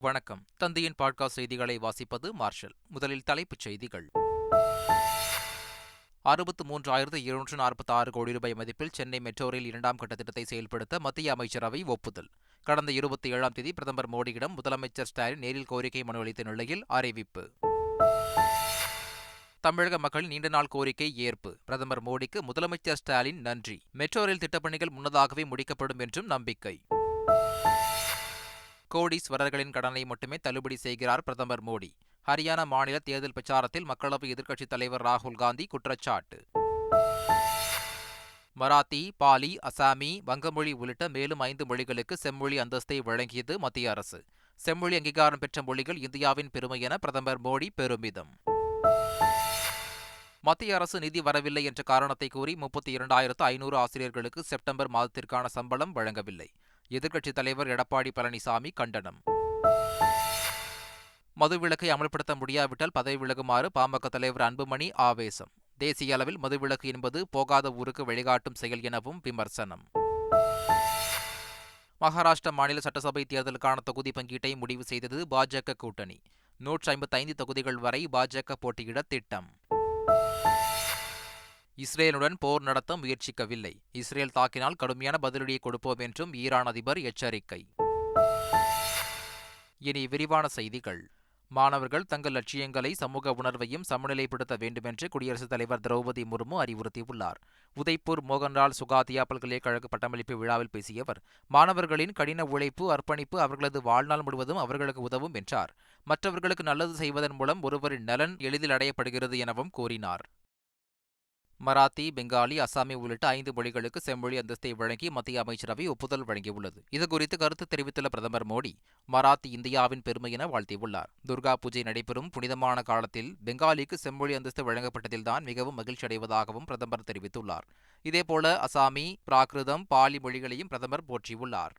வணக்கம். தந்தையின் பாட்காஸ்ட் செய்திகளை வாசிப்பது மார்ஷல். முதலில் தலைப்புச் செய்திகள். 63,246 கோடி ரூபாய் மதிப்பில் சென்னை மெட்ரோ ரயில் இரண்டாம் கட்ட திட்டத்தை செயல்படுத்த மத்திய அமைச்சரவை ஒப்புதல். கடந்த 27ஆம் தேதி பிரதமர் மோடியிடம் முதலமைச்சர் ஸ்டாலின் நேரில் கோரிக்கை மனு அளித்த நிலையில் அறிவிப்பு. தமிழக மக்களின் நீண்ட நாள் கோரிக்கை ஏற்பு. பிரதமர் மோடிக்கு முதலமைச்சர் ஸ்டாலின் நன்றி. மெட்ரோ ரயில் திட்டப்பணிகள் முன்னதாகவே முடிக்கப்படும் என்றும் நம்பிக்கை. கோடீஸ்வரர்களின் கடனை மட்டுமே தள்ளுபடி செய்கிறார் பிரதமர் மோடி. ஹரியானா மாநில தேர்தல் பிரச்சாரத்தில் மக்களவை எதிர்க்கட்சித் தலைவர் ராகுல் காந்தி குற்றச்சாட்டு. மராத்தி, பாலி, அசாமி, வங்கமொழி உள்ளிட்ட மேலும் 5 மொழிகளுக்கு செம்மொழி அந்தஸ்தை வழங்கியது மத்திய அரசு. செம்மொழி அங்கீகாரம் பெற்ற மொழிகள் இந்தியாவின் பெருமை என பிரதமர் மோடி பெருமிதம். மத்திய அரசு நிதி வரவில்லை என்ற காரணத்தை கூறி 32,500 ஆசிரியர்களுக்கு செப்டம்பர் மாதத்திற்கான சம்பளம் வழங்கவில்லை. எதிர்க்கட்சித் தலைவர் எடப்பாடி பழனிசாமி கண்டனம். மதுவிலக்கை அமல்படுத்த முடியாவிட்டால் பதவி விலகுமாறு பாமக தலைவர் அன்புமணி ஆவேசம். தேசிய அளவில் மதுவிலக்கு என்பது போகாத ஊருக்கு வழிகாட்டும் செயல் எனவும் விமர்சனம். மகாராஷ்டிரா மாநில சட்டசபை தேர்தலுக்கான தொகுதி பங்கீட்டை முடிவு செய்தது பாஜக கூட்டணி. 155 தொகுதிகள் வரை பாஜக போட்டியிட திட்டம். இஸ்ரேலுடன் போர் நடத்த முயற்சிக்கவில்லை. இஸ்ரேல் தாக்கினால் கடுமையான பதிலடியை கொடுப்போம் என்றும் ஈரான் அதிபர் எச்சரிக்கை. இனி விரிவான செய்திகள். மாணவர்கள் தங்கள் லட்சியங்களை, சமூக உணர்வையும் சமநிலைப்படுத்த வேண்டுமென்று குடியரசுத் தலைவர் திரௌபதி முர்மு அறிவுறுத்தியுள்ளார். உதய்பூர் மோகன்லால் சுகாதியா பல்கலைக்கழக பட்டமளிப்பு விழாவில் பேசிய அவர், மாணவர்களின் கடின உழைப்பு, அர்ப்பணிப்பு அவர்களது வாழ்நாள் முழுவதும் அவர்களுக்கு உதவும் என்றார். மற்றவர்களுக்கு நல்லது செய்வதன் மூலம் ஒருவரின் நலன் எளிதில் அடையப்படுகிறது எனவும் கூறினார். மராத்தி, பெங்காலி, அசாமி உள்ளிட்ட 5 மொழிகளுக்கு செம்மொழி அந்தஸ்தை வழங்கி மத்திய அமைச்சரவை ஒப்புதல் வழங்கியுள்ளது. இதுகுறித்து கருத்து தெரிவித்துள்ள பிரதமர் மோடி, மராத்தி இந்தியாவின் பெருமை என வாழ்த்தியுள்ளார். துர்கா பூஜை நடைபெறும் புனிதமான காலத்தில் பெங்காலிக்கு செம்மொழி அந்தஸ்து வழங்கப்பட்டதில்தான் மிகவும் மகிழ்ச்சி அடைவதாகவும் பிரதமர் தெரிவித்துள்ளார். இதேபோல அசாமி, பிராகிருதம், பாலி மொழிகளையும் பிரதமர் போற்றியுள்ளார்.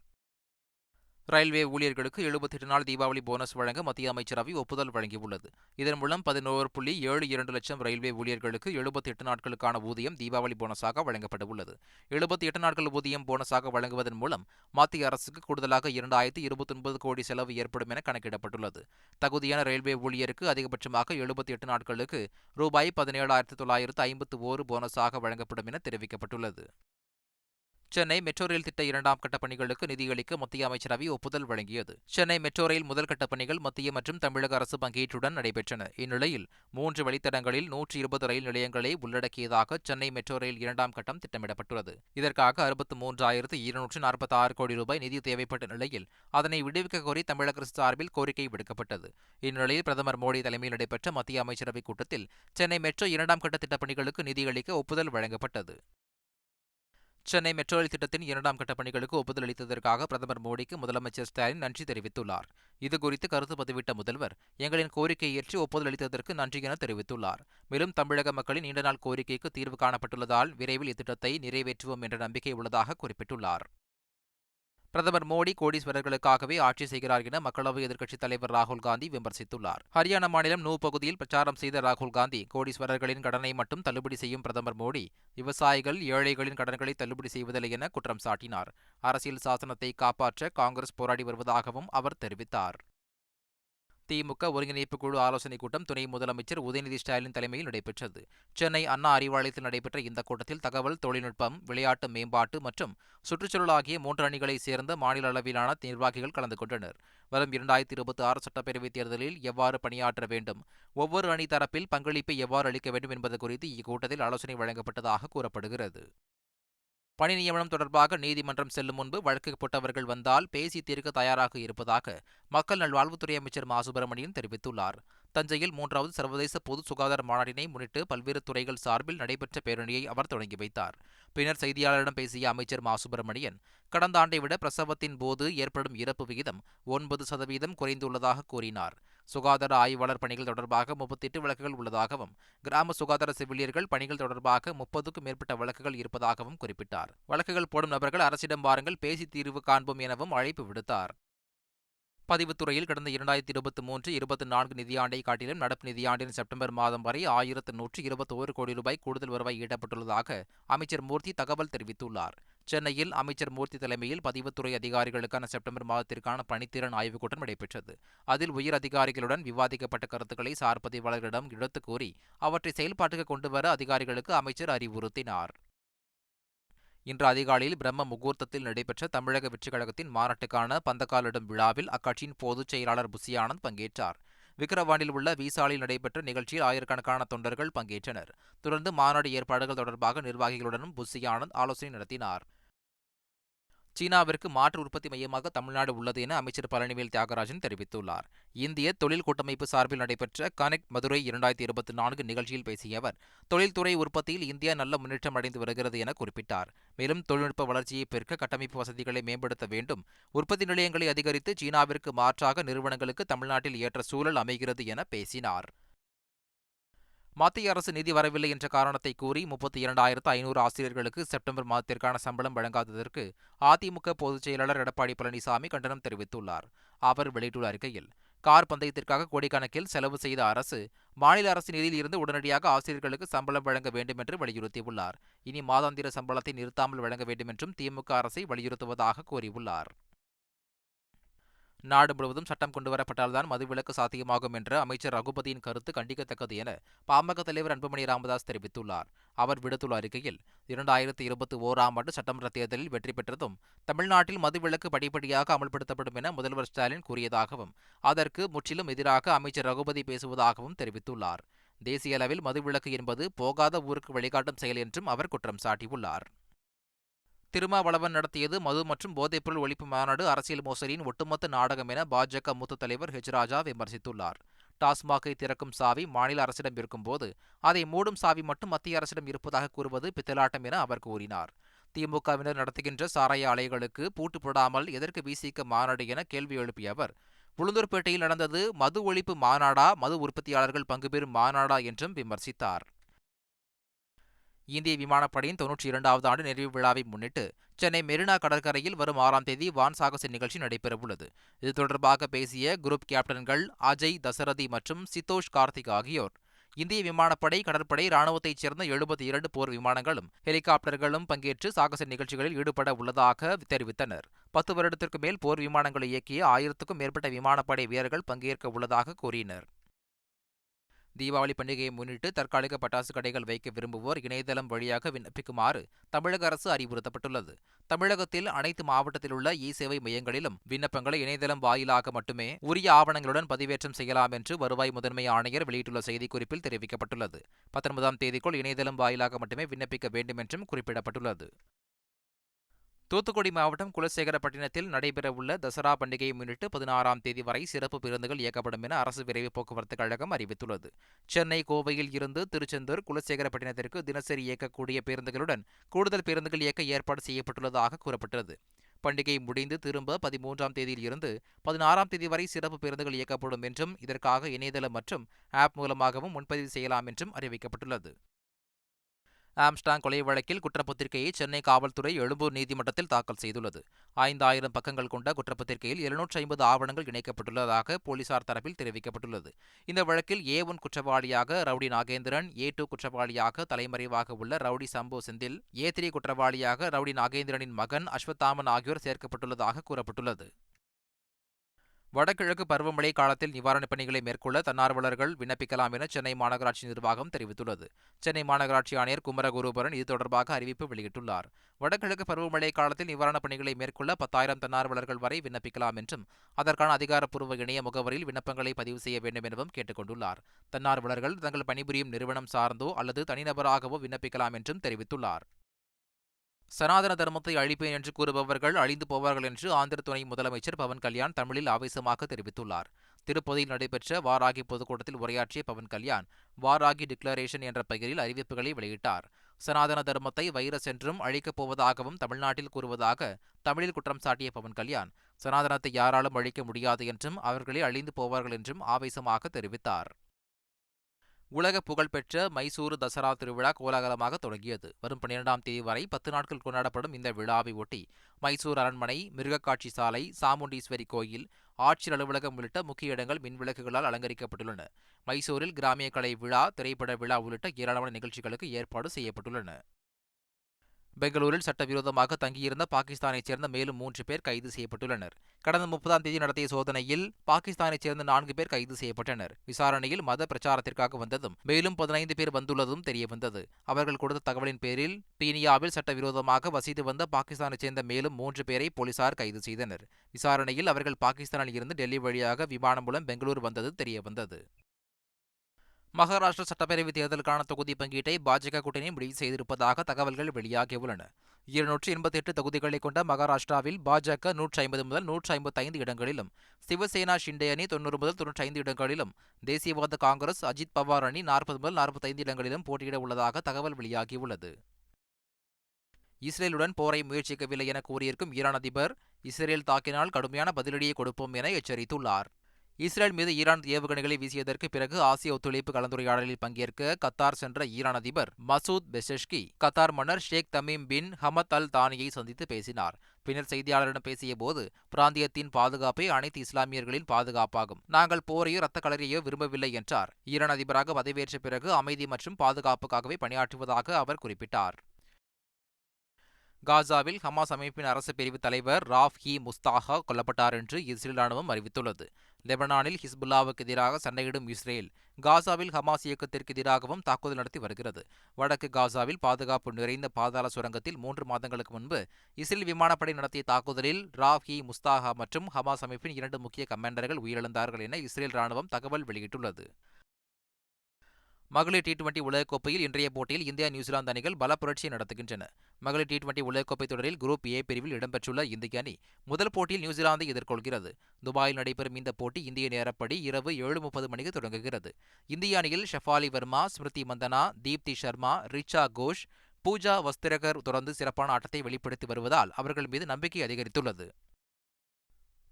ரயில்வே ஊழியர்களுக்கு 78 நாள் தீபாவளி போனஸ் வழங்க மத்திய அமைச்சரவை ஒப்புதல் வழங்கியுள்ளது. இதன் மூலம் 11.72 லட்சம் ரயில்வே ஊழியர்களுக்கு 78 நாட்களுக்கான ஊதியம் தீபாவளி போனஸாக வழங்கப்பட உள்ளது. 78 நாட்கள் ஊதியம் போனஸாக வழங்குவதன் மூலம் மத்திய அரசுக்கு கூடுதலாக 2,029 கோடி செலவு ஏற்படும் என கணக்கிடப்பட்டுள்ளது. தகுதியான ரயில்வே ஊழியருக்கு அதிகபட்சமாக 78 நாட்களுக்கு ரூபாய் 17,951 போனஸாக வழங்கப்படும் என தெரிவிக்கப்பட்டுள்ளது. சென்னை மெட்ரோ ரயில் திட்ட இரண்டாம் கட்ட பணிகளுக்கு நிதியளிக்க மத்திய அமைச்சரவை ஒப்புதல் வழங்கியது. சென்னை மெட்ரோ ரயில் முதல் கட்ட பணிகள் மத்திய மற்றும் தமிழக அரசு பங்கீட்டுடன் நடைபெற்றன. இந்நிலையில் 3 வழித்தடங்களில் 120 ரயில் நிலையங்களை உள்ளடக்கியதாக சென்னை மெட்ரோ ரயில் இரண்டாம் கட்டம் திட்டமிடப்பட்டுள்ளது. இதற்காக 63,246 கோடி ரூபாய் நிதி தேவைப்பட்ட நிலையில் அதனை விடுவிக்க கோரி தமிழக அரசு சார்பில் கோரிக்கை விடுக்கப்பட்டது. இந்நிலையில் பிரதமர் மோடி தலைமையில் நடைபெற்ற மத்திய அமைச்சரவை கூட்டத்தில் சென்னை மெட்ரோ இரண்டாம் கட்ட திட்டப்பணிகளுக்கு நிதியளிக்க ஒப்புதல் வழங்கப்பட்டது. சென்னை மெட்ரோ ரயில் திட்டத்தின் இரண்டாம் கட்ட பணிகளுக்கு ஒப்புதல் அளித்ததற்காக பிரதமர் மோடிக்கு முதலமைச்சர் ஸ்டாலின் நன்றி தெரிவித்துள்ளார். இதுகுறித்து கருத்து பதிவிட்ட முதல்வர், எங்களின் கோரிக்கையை ஏற்று ஒப்புதல் அளித்ததற்கு நன்றி என தெரிவித்துள்ளார். மேலும் தமிழக மக்களின் நீண்ட நாள் கோரிக்கைக்கு தீர்வு காணப்பட்டுள்ளதால் விரைவில் இத்திட்டத்தை நிறைவேற்றுவோம் என்ற நம்பிக்கை உள்ளதாக குறிப்பிட்டுள்ளார். பிரதமர் மோடி கோடீஸ்வரர்களுக்காகவே ஆட்சி செய்கிறார் என மக்களவை எதிர்க்கட்சித் தலைவர் ராகுல் காந்தி விமர்சித்துள்ளார். ஹரியானா மாநிலம் நூ பகுதியில் பிரச்சாரம் செய்த ராகுல் காந்தி, கோடீஸ்வரர்களின் கடனை மட்டும் தள்ளுபடி செய்யும் பிரதமர் மோடி விவசாயிகள், ஏழைகளின் கடன்களை தள்ளுபடி செய்வதில்லை என குற்றம் சாட்டினார். அரசியல் சாசனத்தை காப்பாற்ற காங்கிரஸ் போராடி வருவதாகவும் அவர் தெரிவித்தார். திமுக ஒருங்கிணைப்பு குழு ஆலோசனைக் கூட்டம் துணை முதலமைச்சர் உதயநிதி ஸ்டாலின் தலைமையில் நடைபெற்றது. சென்னை அண்ணா அறிவாலயத்தில் நடைபெற்ற இந்த கூட்டத்தில் தகவல் தொழில்நுட்பம், விளையாட்டு மேம்பாட்டு மற்றும் சுற்றுச்சூழல் ஆகிய 3 அணிகளைச் சேர்ந்த மாநில அளவிலான நிர்வாகிகள் கலந்து கொண்டனர். வரும் 2026 சட்டப்பேரவைத் தேர்தலில் எவ்வாறு பணியாற்ற வேண்டும், ஒவ்வொரு அணி தரப்பில் பங்களிப்பை எவ்வாறு அளிக்க வேண்டும் என்பது குறித்து இக்கூட்டத்தில் ஆலோசனை வழங்கப்பட்டதாக கூறப்படுகிறது. பணி நியமனம் தொடர்பாக நீதிமன்றம் செல்லும் முன்பு வழக்கு போட்டவர்கள் வந்தால் பேசி தீர்க்க தயாராக இருப்பதாக மக்கள் நல்வாழ்வுத்துறை அமைச்சர் மா சுப்பிரமணியன் தெரிவித்துள்ளார். தஞ்சையில் 3வது சர்வதேச பொது சுகாதார மாநாட்டினை முன்னிட்டு பல்வேறு துறைகள் சார்பில் நடைபெற்ற பேரணியை அவர் தொடங்கி வைத்தார். பின்னர் செய்தியாளரிடம் பேசிய அமைச்சர் மா சுப்பிரமணியன், கடந்த ஆண்டை விட பிரசவத்தின் போது ஏற்படும் இறப்பு விகிதம் 9% குறைந்துள்ளதாக கூறினார். சுகாதார ஆய்வாளர் பணிகள் தொடர்பாக 38 வழக்குகள் உள்ளதாகவும், கிராம சுகாதார செவிலியர்கள் பணிகள் தொடர்பாக 30க்கும் மேற்பட்ட வழக்குகள் இருப்பதாகவும் குறிப்பிட்டார். வழக்குகள் போடும் நபர்கள் அரசிடம் வாருங்கள், பேசி தீர்வு காண்போம் எனவும் அழைப்பு விடுத்தார். பதிவுத்துறையில் கடந்த 2023-24 நிதியாண்டை காட்டிலும் நடப்பு நிதியாண்டின் செப்டம்பர் மாதம் வரை 1,121 கோடி ரூபாய் கூடுதல் வருவாய் ஈட்டப்பட்டுள்ளதாக அமைச்சர் மூர்த்தி தகவல் தெரிவித்துள்ளார். சென்னையில் அமைச்சர் மூர்த்தி தலைமையில் பதிவுத்துறை அதிகாரிகளுக்கான செப்டம்பர் மாதத்திற்கான பணித்திறன் ஆய்வுக் கூட்டம் நடைபெற்றது. அதில் உயர் அதிகாரிகளுடன் விவாதிக்கப்பட்ட கருத்துக்களை சார் பதிவாளர்களிடம் எடுத்துக் கூறி அவற்றை செயல்பாட்டுக்கு கொண்டுவர அதிகாரிகளுக்கு அமைச்சர் அறிவுறுத்தினார். இன்று அதிகாலையில் பிரம்ம முகூர்த்தத்தில் நடைபெற்ற தமிழக வெற்றிக் கழகத்தின் மாநாட்டுக்கான பந்தக்காலிடும் விழாவில் அக்கட்சியின் பொதுச் செயலாளர் புசி ஆனந்த் பங்கேற்றார். விக்கிரவாண்டியில் உள்ள விசாலில் நடைபெற்ற நிகழ்ச்சியில் ஆயிரக்கணக்கான தொண்டர்கள் பங்கேற்றனர். தொடர்ந்து மாநாடு ஏற்பாடுகள் தொடர்பாக நிர்வாகிகளுடனும் புசி ஆனந்த் ஆலோசனை நடத்தினார். சீனாவிற்கு மாற்று உற்பத்தி மையமாக தமிழ்நாடு உள்ளது என அமைச்சர் பழனிவேல் தியாகராஜன் தெரிவித்துள்ளார். இந்திய தொழில் கூட்டமைப்பு சார்பில் நடைபெற்ற கனெக்ட் மதுரை 2024 நிகழ்ச்சியில் பேசிய அவர், தொழில்துறை உற்பத்தியில் இந்தியா நல்ல முன்னேற்றம் அடைந்து வருகிறது என குறிப்பிட்டார். மேலும் தொழில்நுட்ப வளர்ச்சியை பெருக்க கட்டமைப்பு வசதிகளை மேம்படுத்த வேண்டும், உற்பத்தி நிலையங்களை அதிகரித்து சீனாவிற்கு மாற்றாக நிறுவனங்களுக்கு தமிழ்நாட்டில் ஏற்ற சூழல் அமைகிறது என பேசினார். மத்திய அரசு நிதி வரவில்லை என்ற காரணத்தை கூறி 32,500 ஆசிரியர்களுக்கு செப்டம்பர் மாதத்திற்கான சம்பளம் வழங்காததற்கு அதிமுக பொதுச் செயலாளர் எடப்பாடி பழனிசாமி கண்டனம் தெரிவித்துள்ளார். அவர் வெளியிட்டுள்ள அறிக்கையில், கார் பந்தயத்திற்காக கோடிக்கணக்கில் செலவு செய்த அரசு மாநில அரசின் நிதியில் இருந்து உடனடியாக ஆசிரியர்களுக்கு சம்பளம் வழங்க வேண்டும் என்று வலியுறுத்தியுள்ளார். இனி மாதாந்திர சம்பளத்தை நிறுத்தாமல் வழங்க வேண்டும் என்றும் திமுக அரசை வலியுறுத்துவதாக கூறியுள்ளார். நாடு முழுவதும் சட்டம் கொண்டுவரப்பட்டால்தான் மதுவிலக்கு சாத்தியமாகும் என்ற அமைச்சர் ரகுபதியின் கருத்து கண்டிக்கத்தக்கது என பாமக தலைவர் அன்புமணி ராமதாஸ் தெரிவித்துள்ளார். அவர் விடுத்துள்ள அறிக்கையில், 2021ஆம் ஆண்டு சட்டமன்ற தேர்தலில் வெற்றி பெற்றதும் தமிழ்நாட்டில் மதுவிலக்கு படிப்படியாக அமல்படுத்தப்படும் என முதல்வர் ஸ்டாலின் கூறியதாகவும், அதற்கு முற்றிலும் எதிராக அமைச்சர் ரகுபதி பேசுவதாகவும் தெரிவித்துள்ளார். தேசிய அளவில் மதுவிலக்கு என்பது போகாத ஊருக்கு வழிகாட்டும் செயல் என்றும் அவர் குற்றம் சாட்டியுள்ளார். திருமாவளவன் நடத்தியது மது மற்றும் போதைப்பொருள் ஒழிப்பு மாநாடு அரசியல் மோசடியின் ஒட்டுமொத்த நாடகம் என பாஜக மூத்த தலைவர் ஹெச் ராஜா விமர்சித்துள்ளார். டாஸ்மாகை திறக்கும் சாவி மாநில அரசிடம் இருக்கும்போது அதை மூடும் சாவி மட்டும் மத்திய அரசிடம் இருப்பதாக கூறுவது பித்தலாட்டம் என அவர் கூறினார். திமுகவினர் நடத்துகின்ற சாராய ஆலைகளுக்கு பூட்டு போடாமல் எதற்கு விசிக மாநாடு என கேள்வி எழுப்பிய அவர், உளுந்தூர்பேட்டையில் நடந்தது மது ஒழிப்பு மாநாடா, மது உற்பத்தியாளர்கள் பங்குபெறும் மாநாடா என்றும் விமர்சித்தார். இந்திய விமானப்படையின் 92வது ஆண்டு நிறைவு விழாவை முன்னிட்டு சென்னை மெரினா கடற்கரையில் வரும் 6ஆம் தேதி வான் சாகச நிகழ்ச்சி நடைபெறவுள்ளது. இது தொடர்பாக பேசிய குரூப் கேப்டன்கள் அஜய் தசரதி மற்றும் சித்தோஷ் கார்த்திக் ஆகியோர், இந்திய விமானப்படை, கடற்படை, ராணுவத்தைச் சேர்ந்த 72 போர் விமானங்களும் ஹெலிகாப்டர்களும் பங்கேற்று சாகச நிகழ்ச்சிகளில் ஈடுபட உள்ளதாக தெரிவித்தனர். 10 வருடத்திற்கு மேல் போர் விமானங்களை இயக்கிய 1000க்கும் மேற்பட்ட விமானப்படை வீரர்கள் பங்கேற்க உள்ளதாக கூறினர். தீபாவளி பண்டிகையை முன்னிட்டு தற்காலிக பட்டாசு கடைகள் வைக்க விரும்புவோர் இணையதளம் வழியாக விண்ணப்பிக்குமாறு தமிழக அரசு அறிவுறுத்தப்பட்டுள்ளது. தமிழகத்தில் அனைத்து மாவட்டத்தில் உள்ள இ-சேவை மையங்களிலும் விண்ணப்பங்களை இணையதளம் வாயிலாக மட்டுமே உரிய ஆவணங்களுடன் பதிவேற்றம் செய்யலாம் என்று வருவாய் முதன்மை ஆணையர் வெளியிட்டுள்ள செய்திக்குறிப்பில் தெரிவிக்கப்பட்டுள்ளது. 19ஆம் தேதிக்குள் இணையதளம் வாயிலாக மட்டுமே விண்ணப்பிக்க வேண்டும் என்றும் குறிப்பிடப்பட்டுள்ளது. தூத்துக்குடி மாவட்டம் குலசேகரப்பட்டினத்தில் நடைபெறவுள்ள தசரா பண்டிகையை முன்னிட்டு 16ஆம் தேதி வரை சிறப்பு பேருந்துகள் இயக்கப்படும் என அரசு விரைவு போக்குவரத்து கழகம் அறிவித்துள்ளது. சென்னை, கோவையில் இருந்து திருச்செந்தூர், குலசேகரப்பட்டினத்திற்கு தினசரி இயக்கக்கூடிய பேருந்துகளுடன் கூடுதல் பேருந்துகள் இயக்க ஏற்பாடு செய்யப்பட்டுள்ளதாக கூறப்பட்டது. பண்டிகை முடிந்து திரும்ப 13ஆம் தேதியில் இருந்து 16ஆம் தேதி வரை சிறப்பு பேருந்துகள் இயக்கப்படும் என்றும், இதற்காக இணையதளம் மற்றும் ஆப் மூலமாகவும் முன்பதிவு செய்யலாம் என்றும் அறிவிக்கப்பட்டுள்ளது. ஆம்ஸ்டாங் கொலை வழக்கில் குற்றப்பத்திரிகையை சென்னை காவல்துறை எழும்பூர் நீதிமன்றத்தில் தாக்கல் செய்துள்ளது. 5000 பக்கங்கள் கொண்ட குற்றப்பத்திரிகையில் 750 ஆவணங்கள் இணைக்கப்பட்டுள்ளதாக போலீசார் தரப்பில் தெரிவிக்கப்பட்டுள்ளது. இந்த வழக்கில் A1 குற்றவாளியாக ரவுடி நாகேந்திரன், A2 குற்றவாளியாக தலைமறைவாக உள்ள ரவுடி சம்பு செந்தில், A3 குற்றவாளியாக ரவுடி நாகேந்திரனின் மகன் அஸ்வத்தாமன் ஆகியோர் சேர்க்கப்பட்டுள்ளதாக கூறப்பட்டுள்ளது. வடகிழக்கு பருவமழை காலத்தில் நிவாரணப் பணிகளை மேற்கொள்ள தன்னார்வலர்கள் விண்ணப்பிக்கலாம் என சென்னை மாநகராட்சி நிர்வாகம் தெரிவித்துள்ளது. சென்னை மாநகராட்சி ஆணையர் குமரகுருபரன் இது தொடர்பாக அறிவிப்பு வெளியிட்டுள்ளார். வடகிழக்கு பருவமழை காலத்தில் நிவாரணப் பணிகளை மேற்கொள்ள 10,000 தன்னார்வலர்கள் வரை விண்ணப்பிக்கலாம் என்றும், அதற்கான அதிகாரப்பூர்வ இணைய முகவரியில் விண்ணப்பங்களை பதிவு செய்ய வேண்டும் எனவும் கேட்டுக் கொண்டுள்ளார். தன்னார்வலர்கள் தங்கள் பணிபுரியும் நிறுவனம் சார்ந்தோ அல்லது தனிநபராகவோ விண்ணப்பிக்கலாம் என்றும் தெரிவித்துள்ளார். சனாதன தர்மத்தை அழிப்பேன் என்று கூறுபவர்கள் அழிந்து போவார்கள் என்று ஆந்திர துணை முதலமைச்சர் பவன் கல்யாண் தமிழில் ஆவேசமாக தெரிவித்துள்ளார். திருப்பதியில் நடைபெற்ற வாராகி பொதுக்கூட்டத்தில் உரையாற்றிய பவன் கல்யாண் வாராகி டிக்ளரேஷன் என்ற பெயரில் அறிவிப்புகளை வெளியிட்டார். சனாதன தர்மத்தை வைரஸ் என்றும் அழிக்கப் போவதாகவும் தமிழ்நாட்டில் கூறுவதாக தமிழில் குற்றம் சாட்டிய பவன் கல்யாண், சனாதனத்தை யாராலும் அழிக்க முடியாது என்றும் அவர்களே அழிந்து போவார்கள் என்றும் ஆவேசமாக தெரிவித்தார். உலக புகழ்பெற்ற மைசூரு தசரா திருவிழா கோலாகலமாக தொடங்கியது. வரும் 12ஆம் தேதி வரை 10 நாட்கள் கொண்டாடப்படும் இந்த விழாவை ஒட்டி மைசூர் அரண்மனை, மிருகக்காட்சி சாலை, சாமுண்டீஸ்வரி கோயில், ஆட்சியர் அலுவலகம் உள்ளிட்ட முக்கிய இடங்கள் மின்விளக்குகளால் அலங்கரிக்கப்பட்டுள்ளன. மைசூரில் கிராமிய கலை விழா, திரைப்பட விழா உள்ளிட்ட ஏராளமான நிகழ்ச்சிகளுக்கு ஏற்பாடு செய்யப்பட்டுள்ளன. பெங்களூரில் சட்டவிரோதமாக தங்கியிருந்த பாகிஸ்தானைச் சேர்ந்த மேலும் 3 பேர் கைது செய்யப்பட்டுள்ளனர். கடந்த 30ஆம் தேதி நடத்திய சோதனையில் பாகிஸ்தானைச் சேர்ந்த 4 பேர் கைது செய்யப்பட்டனர். விசாரணையில் மத பிரச்சாரத்திற்காக வந்ததும் மேலும் 15 பேர் வந்துள்ளதும் தெரியவந்தது. அவர்கள் கொடுத்த தகவலின் பேரில் பீனியாவில் சட்டவிரோதமாக வசித்து வந்த பாகிஸ்தானைச் சேர்ந்த மேலும் 3 பேரை போலீசார் கைது செய்தனர். விசாரணையில் அவர்கள் பாகிஸ்தானில் இருந்து டெல்லி வழியாக விமானம் மூலம் பெங்களூரு வந்தது தெரியவந்தது. மகாராஷ்டிரா சட்டப்பேரவைத் தேர்தலுக்கான தொகுதி பங்கீட்டை பாஜக கூட்டணி முடிவு செய்திருப்பதாக தகவல்கள் வெளியாகியுள்ளன. 288 தொகுதிகளை கொண்ட மகாராஷ்டிராவில் பாஜக 150 முதல் 155 இடங்களிலும், சிவசேனா ஷிண்டே அணி 90 முதல் 95 இடங்களிலும், தேசியவாத காங்கிரஸ் அஜித் பவார் அணி 40 முதல் 45 இடங்களிலும் போட்டியிட உள்ளதாக தகவல் வெளியாகியுள்ளது. இஸ்ரேலுடன் போரை முயற்சிக்கவில்லை என கூறியிருக்கும் ஈரான் அதிபர், இஸ்ரேல் தாக்கினால் கடுமையான பதிலடியை கொடுப்போம் என எச்சரித்துள்ளார். இஸ்ரேல் மீது ஈரான் ஏவுகணைகளை வீசியதற்கு பிறகு ஆசிய ஒத்துழைப்பு கலந்துரையாடலில் பங்கேற்க கத்தார் சென்ற ஈரான் அதிபர் மசூத் பெசஷ்கி கத்தார் மன்னர் Sheikh Tamim bin Hamad Al தானியை சந்தித்து பேசினார். பின்னர் செய்தியாளரிடம் பேசிய போது, பிராந்தியத்தின் பாதுகாப்பே அனைத்து இஸ்லாமியர்களின் பாதுகாப்பாகும். நாங்கள் போரையோ இரத்த களரியோ விரும்பவில்லை என்றார். ஈரான் அதிபராக பதவியேற்ற பிறகு அமைதி மற்றும் பாதுகாப்புக்காகவே பணியாற்றுவதாக அவர் குறிப்பிட்டார். காசாவில் ஹமாஸ் அமைப்பின் அரசு பிரிவு தலைவர் ராஃப் இ முஸ்தாஹா கொல்லப்பட்டார் என்று இஸ்ரேல் ராணுவம் அறிவித்துள்ளது. லெபனானில் ஹிஸ்புல்லாவுக்கு எதிராக சண்டையிடும் இஸ்ரேல், காசாவில் ஹமாஸ் இயக்கத்திற்கு எதிராகவும் தாக்குதல் நடத்தி வருகிறது. வடக்கு காசாவில் பாதுகாப்பு நிறைந்த பாதாள சுரங்கத்தில் 3 மாதங்களுக்கு முன்பு இஸ்ரேல் விமானப்படை நடத்திய தாக்குதலில் ராஃப் இ முஸ்தாஹா மற்றும் ஹமாஸ் அமைப்பின் 2 முக்கிய கமாண்டர்கள் உயிரிழந்தார்கள் என இஸ்ரேல் ராணுவம் தகவல் வெளியிட்டுள்ளது. மகளிர் T20 உலகக்கோப்பையில் இன்றைய போட்டியில் இந்தியா நியூசிலாந்து அணிகள் பல புரட்சியை நடத்துகின்றன. மகளிர் T20 உலகக்கோப்பை தொடரில் குரூப் ஏ பிரிவில் இடம்பெற்றுள்ள இந்திய அணி முதல் போட்டியில் நியூசிலாந்தை எதிர்கொள்கிறது. துபாயில் நடைபெறும் இந்த போட்டி இந்திய நேரப்படி இரவு 7:30 மணிக்கு தொடங்குகிறது. இந்திய அணியில் ஷஃபாலி வர்மா, ஸ்மிருதி மந்தனா, தீப்தி சர்மா, ரிச்சா கோஷ், பூஜா வஸ்திரகர் தொடர்ந்து சிறப்பான ஆட்டத்தை வெளிப்படுத்தி வருவதால் அவர்கள் மீது நம்பிக்கை அதிகரித்துள்ளது.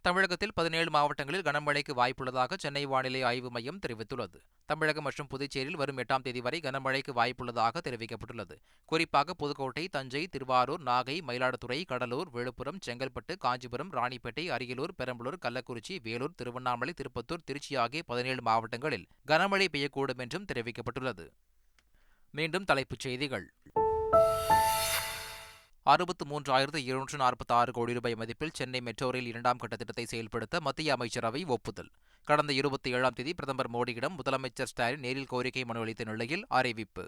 தமிழகத்தில் 17 மாவட்டங்களில் கனமழைக்கு வாய்ப்புள்ளதாக சென்னை வானிலை ஆய்வு மையம் தெரிவித்துள்ளது. தமிழகம் மற்றும் புதுச்சேரியில் வரும் 8ஆம் தேதி வரை கனமழைக்கு வாய்ப்புள்ளதாக தெரிவிக்கப்பட்டுள்ளது. குறிப்பாக புதுக்கோட்டை, தஞ்சை, திருவாரூர், நாகை, மயிலாடுதுறை, கடலூர், விழுப்புரம், செங்கல்பட்டு, காஞ்சிபுரம், ராணிப்பேட்டை, அரியலூர், பெரம்பலூர், கள்ளக்குறிச்சி, வேலூர், திருவண்ணாமலை, திருப்பத்தூர், திருச்சி ஆகிய 17 மாவட்டங்களில் கனமழை பெய்யக்கூடும் என்றும் தெரிவிக்கப்பட்டுள்ளது. மீண்டும் தலைப்புச் செய்திகள். 63,246 கோடி ரூபாய் மதிப்பில் சென்னை மெட்ரோ ரயில் 2ஆம் கட்ட திட்டத்தை செயல்படுத்த மத்திய அமைச்சரவை ஒப்புதல். கடந்த 27ஆம் தேதி பிரதமர் மோடியிடம் முதலமைச்சர் ஸ்டாலின் நேரில் கோரிக்கை மனு அளித்த நிலையில் அறிவிப்பு.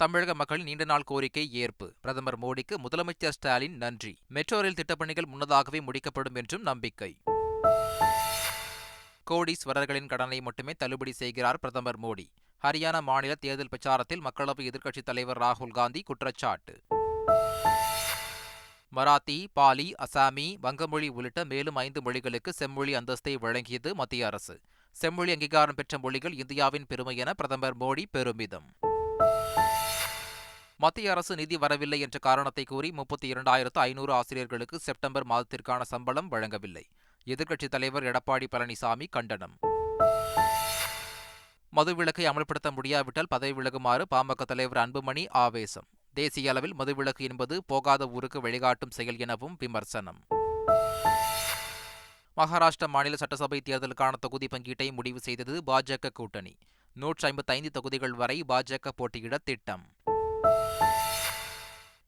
தமிழக மக்களின் நீண்ட நாள் கோரிக்கை ஏற்பு. பிரதமர் மோடிக்கு முதலமைச்சர் ஸ்டாலின் நன்றி. மெட்ரோ ரயில் திட்டப்பணிகள் முன்னதாகவே முடிக்கப்படும் என்றும் நம்பிக்கை. கோடீஸ்வரர்களின் கடனை மட்டுமே தள்ளுபடி செய்கிறார் பிரதமர் மோடி. ஹரியானா மாநில தேர்தல் பிரச்சாரத்தில் மக்களவை எதிர்க்கட்சித் தலைவர் ராகுல் காந்தி குற்றச்சாட்டு. மராத்தி, பாலி, அசாமி, வங்கமொழி உள்ளிட்ட மேலும் 5 மொழிகளுக்கு செம்மொழி அந்தஸ்தை வழங்கியது மத்திய அரசு. செம்மொழி அங்கீகாரம் பெற்ற மொழிகள் இந்தியாவின் பெருமை என பிரதமர் மோடி பெருமிதம். மத்திய அரசு நிதி வரவில்லை என்ற காரணத்தை கூறி 32,500 ஆசிரியர்களுக்கு செப்டம்பர் மாதத்திற்கான சம்பளம் வழங்கவில்லை. எதிர்க்கட்சித் தலைவர் எடப்பாடி பழனிசாமி கண்டனம். மதுவிலக்கை அமல்படுத்த முடியாவிட்டால் பதவி விலகுமாறு பாமக தலைவர் அன்புமணி ஆவேசம். தேசிய அளவில் மதுவிலக்கு என்பது போகாத ஊருக்கு வழிகாட்டும் செயல் எனவும் விமர்சனம். மகாராஷ்டிரா மாநில சட்டசபை தேர்தலுக்கான தொகுதி பங்கீட்டை முடிவு செய்தது பாஜக கூட்டணி. 155 தொகுதிகள் வரை பாஜக போட்டியிட திட்டம்.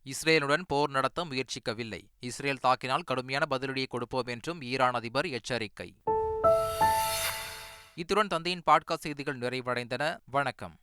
இஸ்ரேலுடன் போர் நடத்த முயற்சிக்கவில்லை. இஸ்ரேல் தாக்கினால் கடுமையான பதிலடியை கொடுப்போம் என்றும் ஈரான் அதிபர் எச்சரிக்கை. இத்துடன் தந்தையின் பாட்காஸ்ட் செய்திகள் நிறைவடைந்தன. வணக்கம்.